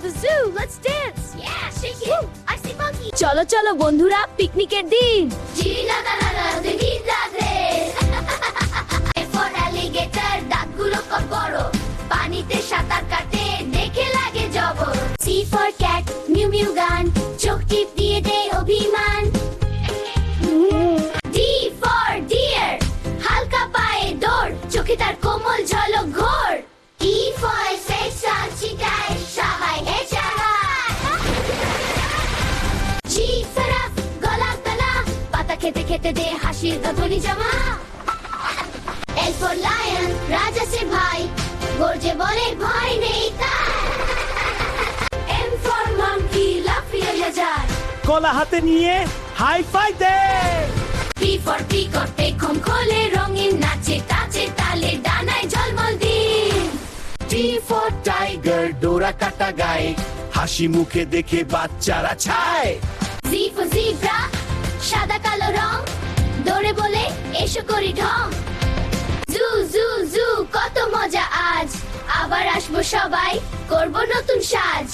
the zoo. Let's dance. Yeah, shake it. I see monkey. চলো চলো বন্ধুরা, পিকনিকের দিন। Gina da da da de gidades. For alligator দাঁতগুলো কত বড়, পানিতে সাঁতার কাটে দেখে লাগে জবর। C for cat, mu mu গান, চোখ টিপ দিয়ে দেয় অভিমান। D for deer, হালকা পায়ে দৌড়, চোখে তার কোমল ঝলক ঘোর। E for section, চিটায় সবাই হেঁচা হায়। G giraffe, গলা তলা, পাতা খেতে খেতে দে হাসির ধ্বনি জমা। L for lion, রাজা সে ভাই, গর্জে বলে ভয় নেই তার। M for monkey, লাফিয়ে যায়। কলা হাতে নিয়ে হাই ফাই দে। P for peacock, পেখম খোলে রঙিন নাচে টাচে তালে ডানায় ঝলমল দিন। T for টাইগার, ডোরা কাটা গায়ে, হাসি মুখে দেখে বাচ্চারা ছায়। Z for zebra, সাদা কালো রং, দৌড়ে বলে এসো করি ঢং। জু জু জু, কত মজা আজ, আবার আসবো সবাই, করব নতুন সাজ।